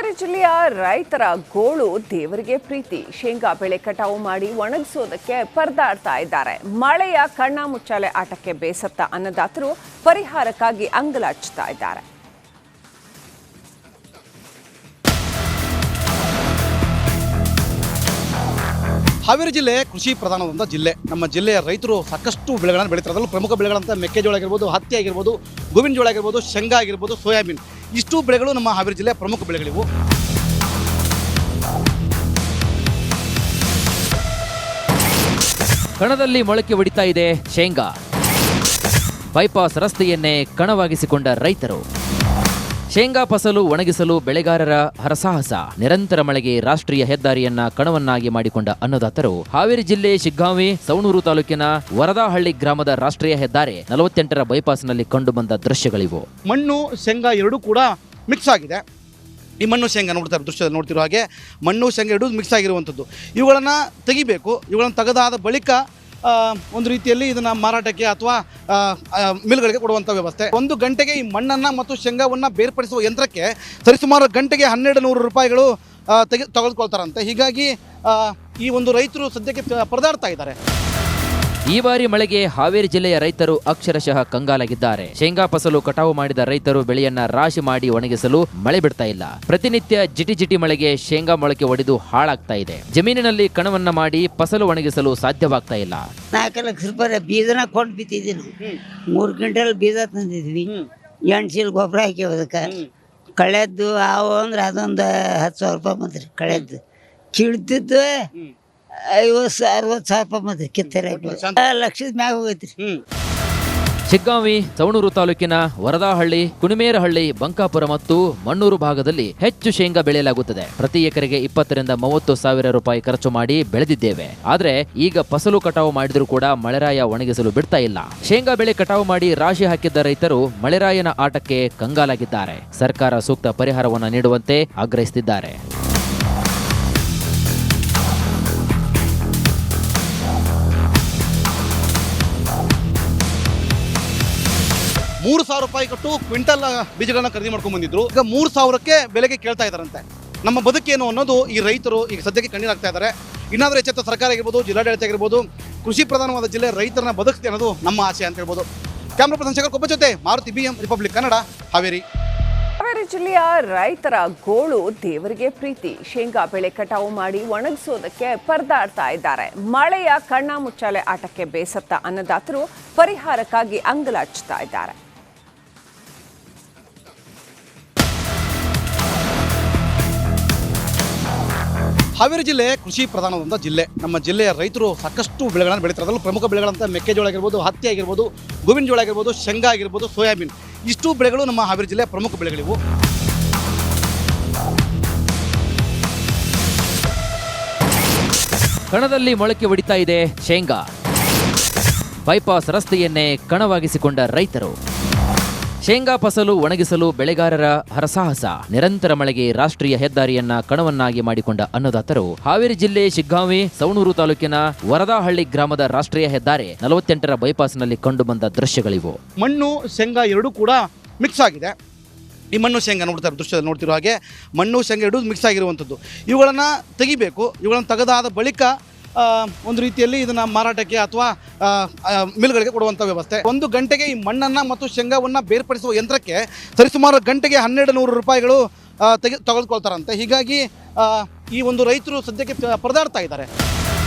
ಹಾವೇರಿ ಜಿಲ್ಲೆಯ ರೈತರ ಗೋಳು ದೇವರಿಗೆ ಪ್ರೀತಿ. ಶೇಂಗಾ ಬೆಳೆ ಕಟಾವು ಮಾಡಿ ಒಣಗಿಸೋದಕ್ಕೆ ಪರದಾಡ್ತಾ ಇದ್ದಾರೆ. ಮಳೆಯ ಕಣ್ಣ ಮುಚ್ಚಾಲೆ ಆಟಕ್ಕೆ ಬೇಸತ್ತ ಅನ್ನದಾತರು ಪರಿಹಾರಕ್ಕಾಗಿ ಅಂಗಲಾಚ್ತಾ ಇದ್ದಾರೆ. ಹಾವೇರಿ ಜಿಲ್ಲೆ ಕೃಷಿ ಪ್ರಧಾನವಾದ ಜಿಲ್ಲೆ. ನಮ್ಮ ಜಿಲ್ಲೆಯ ರೈತರು ಸಾಕಷ್ಟು ಬೆಳೆಗಳನ್ನು ಬೆಳೀತಾರೆ. ಅದರಲ್ಲೂ ಪ್ರಮುಖ ಬೆಳೆಗಳಂತ ಮೆಕ್ಕೆಜೋಳ ಆಗಿರ್ಬೋದು, ಹತ್ತಿ ಆಗಿರ್ಬೋದು, ಗೋವಿನ ಜೋಳ ಆಗಿರ್ಬೋದು, ಶೇಂಗಾ ಆಗಿರ್ಬೋದು, ಸೋಯಾಬೀನ್, ಇಷ್ಟು ಬೆಳೆಗಳು ನಮ್ಮ ಹಾವೇರಿ ಜಿಲ್ಲೆಯ ಪ್ರಮುಖ ಬೆಳೆಗಳಿವು. ಕಣದಲ್ಲಿ ಮೊಳಕೆ ಹೊಡಿತಾ ಇದೆ ಶೇಂಗಾ. ಬೈಪಾಸ್ ರಸ್ತೆಯನ್ನೇ ಕಣವಾಗಿಸಿಕೊಂಡ ರೈತರು. ಶೇಂಗಾ ಫಸಲು ಒಣಗಿಸಲು ಬೆಳೆಗಾರರ ಹರಸಾಹಸ. ನಿರಂತರ ಮಳೆಗೆ ರಾಷ್ಟ್ರೀಯ ಹೆದ್ದಾರಿಯನ್ನ ಕಣವನ್ನಾಗಿ ಮಾಡಿಕೊಂಡ ಅನ್ನದಾತರು ಹಾವೇರಿ ಜಿಲ್ಲೆ ಶಿಗ್ಗಾಂವಿ ಸವಣೂರು ತಾಲೂಕಿನ ವರದಾಹಳ್ಳಿ ಗ್ರಾಮದ ರಾಷ್ಟ್ರೀಯ ಹೆದ್ದಾರಿ 48ರ ಬೈಪಾಸ್ನಲ್ಲಿ ಕಂಡುಬಂದ ದೃಶ್ಯಗಳಿವು. ಮಣ್ಣು ಶೇಂಗಾ ಎರಡೂ ಕೂಡ ಮಿಕ್ಸ್ ಆಗಿದೆ. ಈ ಮಣ್ಣು ಶೇಂಗಾ ನೋಡ್ತಾರೆ ದೃಶ್ಯದಲ್ಲಿ ನೋಡ್ತಿರೋ ಹಾಗೆ ಮಣ್ಣು ಶೇಂಗಾ ಎರಡೂ ಮಿಕ್ಸ್ ಆಗಿರುವಂಥದ್ದು. ಇವುಗಳನ್ನು ತೆಗಿಬೇಕು. ಇವುಗಳನ್ನು ತೆಗೆದಾದ ಬಳಿಕ ಒಂದು ರೀತಿಯಲ್ಲಿ ಇದನ್ನು ಮಾರಾಟಕ್ಕೆ ಅಥವಾ ಮಿಲ್ಗಳಿಗೆ ಕೊಡುವಂಥ ವ್ಯವಸ್ಥೆ. 1 ಗಂಟೆಗೆ ಈ ಮಣ್ಣನ್ನು ಮತ್ತು ಶೇಂಗಾವನ್ನು ಬೇರ್ಪಡಿಸುವ ಯಂತ್ರಕ್ಕೆ ಸರಿಸುಮಾರು ಗಂಟೆಗೆ 1200 ರೂಪಾಯಿಗಳು ತೆಗೆದುಕೊಳ್ತಾರಂತೆ. ಹೀಗಾಗಿ ಈ ಒಂದು ರೈತರು ಸದ್ಯಕ್ಕೆ ಪರದಾಡ್ತಾ ಇದ್ದಾರೆ. ಈ ಬಾರಿ ಮಳೆಗೆ ಹಾವೇರಿ ಜಿಲ್ಲೆಯ ರೈತರು ಅಕ್ಷರಶಃ ಕಂಗಾಲಾಗಿದ್ದಾರೆ. ಶೇಂಗಾ ಫಸಲು ಕಟಾವು ಮಾಡಿದ ರೈತರು ಬೆಳೆಯನ್ನ ರಾಶಿ ಮಾಡಿ ಒಣಗಿಸಲು ಮಳೆ ಬಿಡ್ತಾ ಇಲ್ಲ. ಪ್ರತಿನಿತ್ಯ ಜಿಟಿ ಮಳೆಗೆ ಶೇಂಗಾ ಮೊಳಕೆ ಒಡೆದು ಹಾಳಾಗ್ತಾ ಇದೆ. ಜಮೀನಿನಲ್ಲಿ ಕಣವನ್ನ ಮಾಡಿ ಫಸಲು ಒಣಗಿಸಲು ಸಾಧ್ಯವಾಗ್ತಾ ಇಲ್ಲ. 4 ಲಕ್ಷ ರೂಪಾಯಿ ಬೀಜನ ಕೊಂಡು ಬಿತ್ತಿದ್ವಿ ನಾವು. 3 ಕ್ವಿಂಟಲ್ ಬೀಜ ತಂದಿದ್ವಿ. 8 ಚೀಲ ಗೊಬ್ಬರ ಹಾಕಿ ಅದಕ್ಕೆ ಕಳೆದ್ದು ಅವು ಅಂದ್ರೆ ಅದೊಂದು 10,000 ರೂಪಾಯಿ ಬಂದ್ರಿ. ಕಳೆದ್ದು ಕಿಡ್ತಿದ್ದು 50-60 ಸಾವಿರ ರೂಪಾಯಿ ಬಂದ್ರಿ. ಕಿತ್ತರೆ ಲಕ್ಷದ ಮ್ಯಾಗ ಹೋಗೈತ್ರಿ. ಶಿಗ್ಗಾಂವಿ ಸವಣೂರು ತಾಲೂಕಿನ ವರದಾಹಳ್ಳಿ, ಕುಣಿಮೇರಹಳ್ಳಿ, ಬಂಕಾಪುರ ಮತ್ತು ಮಣ್ಣೂರು ಭಾಗದಲ್ಲಿ ಹೆಚ್ಚು ಶೇಂಗಾ ಬೆಳೆಯಲಾಗುತ್ತದೆ. ಪ್ರತಿ ಎಕರೆಗೆ 20 ರಿಂದ 30 ಸಾವಿರ ರೂಪಾಯಿ ಖರ್ಚು ಮಾಡಿ ಬೆಳೆದಿದ್ದೇವೆ. ಆದ್ರೆ ಈಗ ಫಸಲು ಕಟಾವು ಮಾಡಿದ್ರೂ ಕೂಡ ಮಳೆರಾಯ ಒಣಗಿಸಲು ಬಿಡ್ತಾ ಇಲ್ಲ. ಶೇಂಗಾ ಬೆಳೆ ಕಟಾವು ಮಾಡಿ ರಾಶಿ ಹಾಕಿದ್ದ ರೈತರು ಮಳೆರಾಯನ ಆಟಕ್ಕೆ ಕಂಗಾಲಾಗಿದ್ದಾರೆ. ಸರ್ಕಾರ ಸೂಕ್ತ ಪರಿಹಾರವನ್ನು ನೀಡುವಂತೆ ಆಗ್ರಹಿಸುತ್ತಿದ್ದಾರೆ. ₹3,000 ಕೊಟ್ಟು ಕ್ವಿಂಟಲ್ ಬೀಜಗಳನ್ನ ಖರೀದಿ ಮಾಡ್ಕೊಂಡು ಬಂದಿದ್ರು. ಈಗ 3,000ಕ್ಕೆ ಬೆಲೆಗೆ ಕೇಳ್ತಾ ಇದ್ದಾರಂತೆ. ನಮ್ಮ ಬದುಕೇನು ಅನ್ನೋದು ಈ ರೈತರು ಈಗ ಸದ್ಯಕ್ಕೆ ಕಣ್ಣೀರಾಗ್ತಾ ಇದ್ದಾರೆ. ಇನ್ನಾದರೂ ಎಚ್ಚೆತ್ತ ಸರ್ಕಾರ ಆಗಿರ್ಬೋದು, ಜಿಲ್ಲಾಡಳಿತ ಆಗಿರ್ಬೋದು, ಕೃಷಿ ಪ್ರಧಾನವಾದ ಜಿಲ್ಲೆ ರೈತರನ್ನ ಬದುಕ್ತಿ ಅನ್ನೋದು ನಮ್ಮ ಆಸೆ ಅಂತ ಹೇಳ್ಬೋದು. ಕ್ಯಾಮ್ರಾ ಪರ್ಸನ್ ಶೇಖರ್ ಕೊಬ್ಬ ಜೊತೆ ಮಾರುತಿ BM ರಿಪಬ್ಲಿಕ್ ಕನ್ನಡ, ಹಾವೇರಿ. ಹಾವೇರಿ ಜಿಲ್ಲೆಯ ರೈತರ ಗೋಳು ದೇವರಿಗೆ ಪ್ರೀತಿ. ಶೇಂಗಾ ಬೆಳೆ ಕಟಾವು ಮಾಡಿ ಒಣಗಿಸೋದಕ್ಕೆ ಪರದಾಡ್ತಾ ಇದ್ದಾರೆ. ಮಳೆಯ ಕಣ್ಣ ಮುಚ್ಚಾಲೆ ಆಟಕ್ಕೆ ಬೇಸತ್ತ ಅನ್ನದಾತರು ಪರಿಹಾರಕ್ಕಾಗಿ ಅಂಗಲಾಚ್ತಾ ಇದ್ದಾರೆ. ಹಾವೇರಿ ಜಿಲ್ಲೆ ಕೃಷಿ ಪ್ರಧಾನವಾದ ಜಿಲ್ಲೆ. ನಮ್ಮ ಜಿಲ್ಲೆಯ ರೈತರು ಸಾಕಷ್ಟು ಬೆಳೆಗಳನ್ನು ಬೆಳೀತಾರೆ. ಅದರಲ್ಲೂ ಪ್ರಮುಖ ಬೆಳೆಗಳಂತ ಮೆಕ್ಕೆಜೋಳ ಆಗಿರ್ಬೋದು, ಹತ್ತಿ ಆಗಿರ್ಬೋದು, ಗೋವಿನ ಜೋಳ ಆಗಿರ್ಬೋದು, ಶೇಂಗಾ ಆಗಿರ್ಬೋದು, ಸೋಯಾಬೀನ್, ಇಷ್ಟು ಬೆಳೆಗಳು ನಮ್ಮ ಹಾವೇರಿ ಜಿಲ್ಲೆಯ ಪ್ರಮುಖ ಬೆಳೆಗಳಿವು. ಕಣದಲ್ಲಿ ಮೊಳಕೆ ಹೊಡಿತಾ ಇದೆ ಶೇಂಗಾ. ಬೈಪಾಸ್ ರಸ್ತೆಯನ್ನೇ ಕಣವಾಗಿಸಿಕೊಂಡ ರೈತರು. ಶೇಂಗಾ ಫಸಲು ಒಣಗಿಸಲು ಬೆಳೆಗಾರರ ಹರಸಾಹಸ. ನಿರಂತರ ಮಳೆಗೆ ರಾಷ್ಟ್ರೀಯ ಹೆದ್ದಾರಿಯನ್ನ ಕಣವನ್ನಾಗಿ ಮಾಡಿಕೊಂಡ ಅನ್ನದಾತರು ಹಾವೇರಿ ಜಿಲ್ಲೆ ಶಿಗ್ಗಾಂವಿ ಸವಣೂರು ತಾಲೂಕಿನ ವರದಾಹಳ್ಳಿ ಗ್ರಾಮದ ರಾಷ್ಟ್ರೀಯ ಹೆದ್ದಾರಿ 48ರ ಬೈಪಾಸ್ನಲ್ಲಿ ಕಂಡುಬಂದ ದೃಶ್ಯಗಳಿವು. ಮಣ್ಣು ಶೇಂಗಾ ಎರಡೂ ಕೂಡ ಮಿಕ್ಸ್ ಆಗಿದೆ. ಈ ಮಣ್ಣು ಶೇಂಗಾ ನೋಡ್ತಾರೆ ದೃಶ್ಯದಲ್ಲಿ ನೋಡ್ತಿರೋ ಹಾಗೆ ಮಣ್ಣು ಶೇಂಗಾ ಎರಡೂ ಮಿಕ್ಸ್ ಆಗಿರುವಂಥದ್ದು. ಇವುಗಳನ್ನು ತೆಗಿಬೇಕು. ಇವುಗಳನ್ನು ತೆಗೆದಾದ ಬಳಿಕ ಒಂದು ರೀತಿಯಲ್ಲಿ ಇದನ್ನು ಮಾರಾಟಕ್ಕೆ ಅಥವಾ ಮಿಲ್ಗಳಿಗೆ ಕೊಡುವಂಥ ವ್ಯವಸ್ಥೆ. 1 ಗಂಟೆಗೆ ಈ ಮಣ್ಣನ್ನು ಮತ್ತು ಶೇಂಗಾವನ್ನು ಬೇರ್ಪಡಿಸುವ ಯಂತ್ರಕ್ಕೆ ಸರಿಸುಮಾರು ಗಂಟೆಗೆ 1200 ರೂಪಾಯಿಗಳು ತೆಗೆದುಕೊಳ್ತಾರಂತೆ. ಹೀಗಾಗಿ ಈ ಒಂದು ರೈತರು ಸದ್ಯಕ್ಕೆ ಪರದಾಡ್ತಾ ಇದ್ದಾರೆ.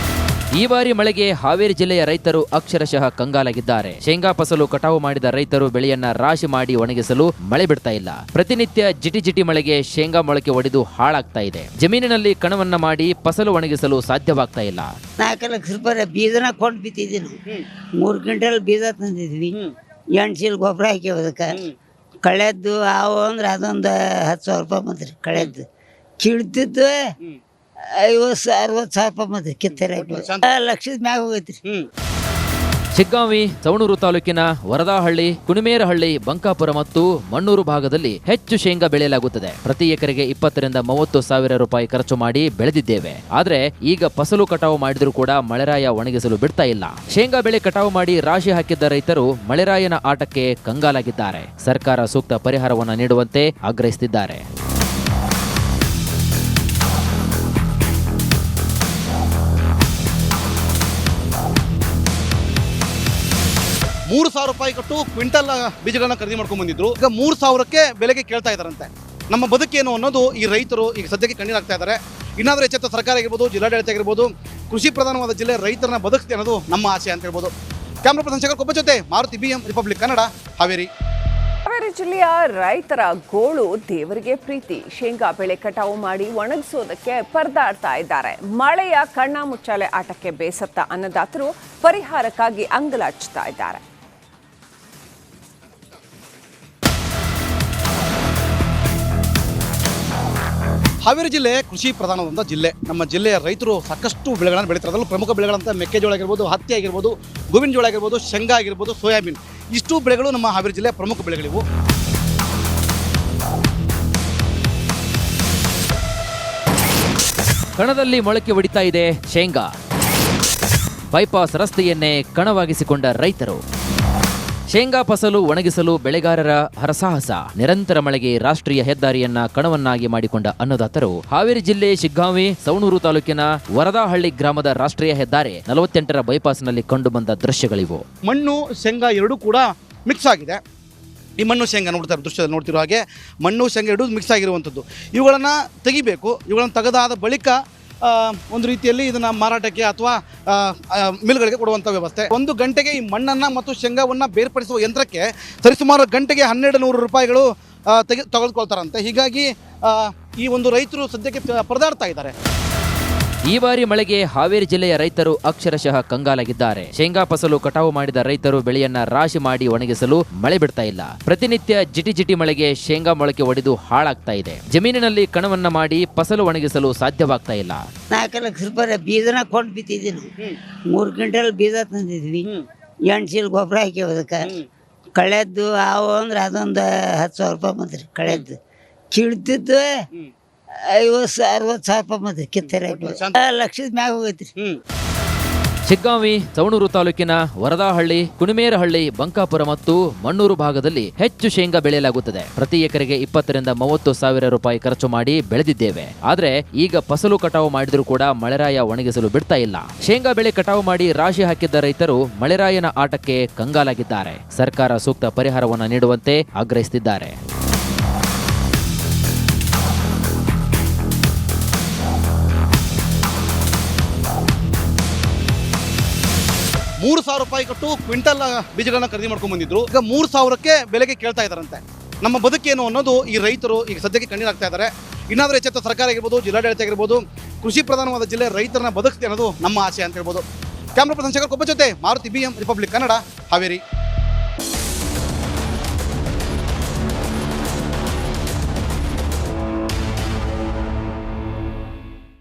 ಈ ಬಾರಿ ಮಳೆಗೆ ಹಾವೇರಿ ಜಿಲ್ಲೆಯ ರೈತರು ಅಕ್ಷರಶಃ ಕಂಗಾಲಾಗಿದ್ದಾರೆ. ಶೇಂಗಾ ಫಸಲು ಕಟಾವು ಮಾಡಿದ ರೈತರು ಬೆಳೆಯನ್ನ ರಾಶಿ ಮಾಡಿ ಒಣಗಿಸಲು ಮಳೆ ಬಿಡ್ತಾ ಇಲ್ಲ. ಪ್ರತಿನಿತ್ಯ ಜಿಟಿ ಮಳೆಗೆ ಶೇಂಗಾ ಮೊಳಕೆ ಒಡೆದು ಹಾಳಾಗ್ತಾ ಇದೆ. ಜಮೀನಿನಲ್ಲಿ ಕಣವನ್ನ ಮಾಡಿ ಫಸಲು ಒಣಗಿಸಲು ಸಾಧ್ಯವಾಗ್ತಾ ಇಲ್ಲ. 4 ಲಕ್ಷ ರೂಪಾಯಿ ಬೀಜನ ಕೊಂಡು ಬಿತ್ತಿದ್ವಿ ನಾವು. 3 ಕ್ವಿಂಟಲ್ ಬೀಜ ತಂದಿದ್ವಿ. 8 ಚೀಲ ಗೊಬ್ಬರ ಹಾಕಿ ಅದಕ್ಕೆ ಕಳೆದ್ದು ಅವು ಅಂದ್ರೆ ಅದೊಂದು 10,000 ರೂಪಾಯಿ ಬಂದ್ರಿ. ಕಳೆದ್ದು ಕಿಡ್ತಿದ್ದು 50-60 ಸಾವಿರ ರೂಪಾಯಿ ಬಂದ್ರಿ. ಕಿತ್ತರೆ ಲಕ್ಷದ ಮ್ಯಾಗ ಹೋಗೈತ್ರಿ. ಶಿಗ್ಗಾಂವಿ ಸವಣೂರು ತಾಲೂಕಿನ ವರದಾಹಳ್ಳಿ, ಕುಣಿಮೇರಹಳ್ಳಿ, ಬಂಕಾಪುರ ಮತ್ತು ಮಣ್ಣೂರು ಭಾಗದಲ್ಲಿ ಹೆಚ್ಚು ಶೇಂಗಾ ಬೆಳೆಯಲಾಗುತ್ತದೆ. ಪ್ರತಿ ಎಕರೆಗೆ 20 ರಿಂದ 30 ಸಾವಿರ ರೂಪಾಯಿ ಖರ್ಚು ಮಾಡಿ ಬೆಳೆದಿದ್ದೇವೆ. ಆದ್ರೆ ಈಗ ಫಸಲು ಕಟಾವು ಮಾಡಿದ್ರೂ ಕೂಡ ಮಳೆರಾಯ ಒಣಗಿಸಲು ಬಿಡ್ತಾ ಇಲ್ಲ. ಶೇಂಗಾ ಬೆಳೆ ಕಟಾವು ಮಾಡಿ ರಾಶಿ ಹಾಕಿದ್ದ ರೈತರು ಮಳೆರಾಯನ ಆಟಕ್ಕೆ ಕಂಗಾಲಾಗಿದ್ದಾರೆ. ಸರ್ಕಾರ ಸೂಕ್ತ ಪರಿಹಾರವನ್ನು ನೀಡುವಂತೆ ಆಗ್ರಹಿಸುತ್ತಿದ್ದಾರೆ. 3,000 ರೂಪಾಯಿ ಕೊಟ್ಟು ಕ್ವಿಂಟಲ್ ಬೀಜಗಳನ್ನ ಖರೀದಿ ಮಾಡ್ಕೊಂಡು ಬಂದಿದ್ರು. ಈಗ 3,000ಕ್ಕೆ ಬೆಲೆಗೆ ಕೇಳ್ತಾ ಇದ್ದಾರಂತೆ. ನಮ್ಮ ಬದುಕೇನು ಅನ್ನೋದು ಈ ರೈತರು ಈಗ ಸದ್ಯಕ್ಕೆ ಕಣ್ಣೀರಾಗ್ತಾ ಇದ್ದಾರೆ. ಇನ್ನಾದರೂ ಎಚ್ಚೆತ್ತ ಸರ್ಕಾರ ಆಗಿರ್ಬೋದು, ಜಿಲ್ಲಾಡಳಿತ ಆಗಿರ್ಬೋದು, ಕೃಷಿ ಪ್ರಧಾನವಾದ ಜಿಲ್ಲೆ ರೈತರನ್ನ ಬದುಕ್ತಿ ಅನ್ನೋದು ನಮ್ಮ ಆಸೆ ಅಂತ ಹೇಳ್ಬೋದು. ಕ್ಯಾಮ್ರಾ ಪರ್ಸನ್ ಶೇಖರ್ ಕೊಬ್ಬ ಜೊತೆ ಮಾರುತಿ BM ರಿಪಬ್ಲಿಕ್ ಕನ್ನಡ, ಹಾವೇರಿ. ಹಾವೇರಿ ಜಿಲ್ಲೆಯ ರೈತರ ಗೋಳು ದೇವರಿಗೆ ಪ್ರೀತಿ. ಶೇಂಗಾ ಬೆಳೆ ಕಟಾವು ಮಾಡಿ ಒಣಗಿಸೋದಕ್ಕೆ ಪರದಾಡ್ತಾ ಇದ್ದಾರೆ. ಮಳೆಯ ಕಣ್ಣ ಮುಚ್ಚಾಲೆ ಆಟಕ್ಕೆ ಬೇಸತ್ತ ಅನ್ನದಾತರು ಪರಿಹಾರಕ್ಕಾಗಿ ಅಂಗಲಾಚ್ತಾ ಇದ್ದಾರೆ. ಹಾವೇರಿ ಜಿಲ್ಲೆ ಕೃಷಿ ಪ್ರಧಾನವಾದ ಜಿಲ್ಲೆ. ನಮ್ಮ ಜಿಲ್ಲೆಯ ರೈತರು ಸಾಕಷ್ಟು ಬೆಳೆಗಳನ್ನು ಬೆಳೀತಾರೆ. ಅದರಲ್ಲೂ ಪ್ರಮುಖ ಬೆಳೆಗಳಂತ ಮೆಕ್ಕೆಜೋಳ ಆಗಿರ್ಬೋದು, ಹತ್ತಿ ಆಗಿರ್ಬೋದು, ಗೋವಿನ ಜೋಳ ಆಗಿರ್ಬೋದು, ಶೇಂಗಾ ಆಗಿರ್ಬೋದು, ಸೋಯಾಬೀನ್, ಇಷ್ಟು ಬೆಳೆಗಳು ನಮ್ಮ ಹಾವೇರಿ ಜಿಲ್ಲೆಯ ಪ್ರಮುಖ ಬೆಳೆಗಳಿವು. ಕಣದಲ್ಲಿ ಮೊಳಕೆ ಹೊಡಿತಾ ಇದೆ ಶೇಂಗಾ. ಬೈಪಾಸ್ ರಸ್ತೆಯನ್ನೇ ಕಣವಾಗಿಸಿಕೊಂಡ ರೈತರು. ಶೇಂಗಾ ಫಸಲು ಒಣಗಿಸಲು ಬೆಳೆಗಾರರ ಹರಸಾಹಸ. ನಿರಂತರ ಮಳೆಗೆ ರಾಷ್ಟ್ರೀಯ ಹೆದ್ದಾರಿಯನ್ನ ಕಣವನ್ನಾಗಿ ಮಾಡಿಕೊಂಡ ಅನ್ನದಾತರು ಹಾವೇರಿ ಜಿಲ್ಲೆ ಶಿಗ್ಗಾಂವಿ ಸವಣೂರು ತಾಲೂಕಿನ ವರದಾಹಳ್ಳಿ ಗ್ರಾಮದ ರಾಷ್ಟ್ರೀಯ ಹೆದ್ದಾರಿ 48ರ ಬೈಪಾಸ್ನಲ್ಲಿ ಕಂಡುಬಂದ ದೃಶ್ಯಗಳಿವು. ಮಣ್ಣು ಶೇಂಗಾ ಎರಡೂ ಕೂಡ ಮಿಕ್ಸ್ ಆಗಿದೆ. ಈ ಮಣ್ಣು ಶೇಂಗಾ ನೋಡ್ತಾರೆ, ದೃಶ್ಯದಲ್ಲಿ ನೋಡ್ತಿರೋ ಹಾಗೆ ಮಣ್ಣು ಶೇಂಗಾ ಎರಡೂ ಮಿಕ್ಸ್ ಆಗಿರುವಂಥದ್ದು. ಇವುಗಳನ್ನು ತೆಗಿಬೇಕು. ಇವುಗಳನ್ನು ತೆಗೆದಾದ ಬಳಿಕ ಒಂದು ರೀತಿಯಲ್ಲಿ ಇದನ್ನು ಮಾರಾಟಕ್ಕೆ ಅಥವಾ ಮಿಲ್ಗಳಿಗೆ ಕೊಡುವಂಥ ವ್ಯವಸ್ಥೆ. 1 ಗಂಟೆಗೆ ಈ ಮಣ್ಣನ್ನು ಮತ್ತು ಶೇಂಗಾವನ್ನು ಬೇರ್ಪಡಿಸುವ ಯಂತ್ರಕ್ಕೆ ಸರಿಸುಮಾರು ಗಂಟೆಗೆ 1,200 ರೂಪಾಯಿಗಳು ತೆಗೆದುಕೊಳ್ತಾರಂತೆ. ಹೀಗಾಗಿ ಈ ಒಂದು ರೈತರು ಸದ್ಯಕ್ಕೆ ಪರದಾಡ್ತಾ ಇದ್ದಾರೆ. ಈ ಬಾರಿ ಮಳೆಗೆ ಹಾವೇರಿ ಜಿಲ್ಲೆಯ ರೈತರು ಅಕ್ಷರಶಃ ಕಂಗಾಲಾಗಿದ್ದಾರೆ. ಶೇಂಗಾ ಫಸಲು ಕಟಾವು ಮಾಡಿದ ರೈತರು ಬೆಳೆಯನ್ನ ರಾಶಿ ಮಾಡಿ ಒಣಗಿಸಲು ಮಳೆ ಬಿಡ್ತಾ ಇಲ್ಲ. ಪ್ರತಿನಿತ್ಯ ಜಿಟಿ ಮಳೆಗೆ ಶೇಂಗಾ ಮೊಳಕೆ ಒಡೆದು ಹಾಳಾಗ್ತಾ ಇದೆ. ಜಮೀನಿನಲ್ಲಿ ಕಣವನ್ನ ಮಾಡಿ ಫಸಲು ಒಣಗಿಸಲು ಸಾಧ್ಯವಾಗ್ತಾ ಇಲ್ಲ. 4 ಲಕ್ಷ ರೂಪಾಯಿ ಬೀಜನ ಕೊಂಡು ಬಿತ್ತಿದ್ದೀವಿ. 3 ಕ್ವಿಂಟಲ್ ಬೀಜ ತಂದಿದ್ವಿ. 8 ಚೀಲ ಗೊಬ್ಬರ ಹಾಕಿವದಕ್ಕೆ ಕಳೆದ್ದು ಅವು ಅಂದ್ರೆ ಅದೊಂದು 10,000 ರೂಪಾಯಿ ಬಂದ್ರಿ. ಕಳೆದ್ದು ಕಿಡ್ದಿದ್ದು 50,000-60,000 ರೂಪಾಯಿ ಬಂದ್ರಿ. ಕಿತ್ತರೆ ಲಕ್ಷದ ಮ್ಯಾಗ ಹೋಗೈತ್ರಿ. ಶಿಗ್ಗಾಂವಿ ಸವಣೂರು ತಾಲೂಕಿನ ವರದಾಹಳ್ಳಿ, ಕುಣಿಮೇರಹಳ್ಳಿ, ಬಂಕಾಪುರ ಮತ್ತು ಮಣ್ಣೂರು ಭಾಗದಲ್ಲಿ ಹೆಚ್ಚು ಶೇಂಗಾ ಬೆಳೆಯಲಾಗುತ್ತದೆ. ಪ್ರತಿ ಎಕರೆಗೆ 20,000 ರಿಂದ 30,000 ರೂಪಾಯಿ ಖರ್ಚು ಮಾಡಿ ಬೆಳೆದಿದ್ದೇವೆ. ಆದ್ರೆ ಈಗ ಫಸಲು ಕಟಾವು ಮಾಡಿದ್ರೂ ಕೂಡ ಮಳೆರಾಯ ಒಣಗಿಸಲು ಬಿಡ್ತಾ ಇಲ್ಲ. ಶೇಂಗಾ ಬೆಳೆ ಕಟಾವು ಮಾಡಿ ರಾಶಿ ಹಾಕಿದ್ದ ರೈತರು ಮಳೆರಾಯನ ಆಟಕ್ಕೆ ಕಂಗಾಲಾಗಿದ್ದಾರೆ. ಸರ್ಕಾರ ಸೂಕ್ತ ಪರಿಹಾರವನ್ನು ನೀಡುವಂತೆ ಆಗ್ರಹಿಸುತ್ತಿದ್ದಾರೆ. 3,000 ರೂಪಾಯಿ ಕೊಟ್ಟು ಕ್ವಿಂಟಲ್ ಬೀಜಗಳನ್ನ ಖರೀದಿ ಮಾಡ್ಕೊಂಡು ಬಂದಿದ್ರು. ಈಗ 3,000ಕ್ಕೆ ಬೆಲೆಗೆ ಕೇಳ್ತಾ ಇದ್ದಾರಂತೆ. ನಮ್ಮ ಬದುಕೇನು ಅನ್ನೋದು ಈ ರೈತರು ಈಗ ಸದ್ಯಕ್ಕೆ ಕಣ್ಣೀರಾಗ್ತಾ ಇದ್ದಾರೆ. ಇನ್ನಾದರೂ ಎಚ್ಚೆತ್ತ ಸರ್ಕಾರ ಆಗಿರ್ಬೋದು, ಜಿಲ್ಲಾಡಳಿತ ಆಗಿರ್ಬೋದು, ಕೃಷಿ ಪ್ರಧಾನವಾದ ಜಿಲ್ಲೆ ರೈತರನ್ನ ಬದುಕ್ತಿ ಅನ್ನೋದು ನಮ್ಮ ಆಸೆ ಅಂತ ಹೇಳ್ಬೋದು. ಕ್ಯಾಮ್ರಾ ಪರ್ಸನ್ ಶೇಖರ್ ಕೊಬ್ಬ ಜೊತೆ ಮಾರುತಿ BM ರಿಪಬ್ಲಿಕ್ ಕನ್ನಡ, ಹಾವೇರಿ.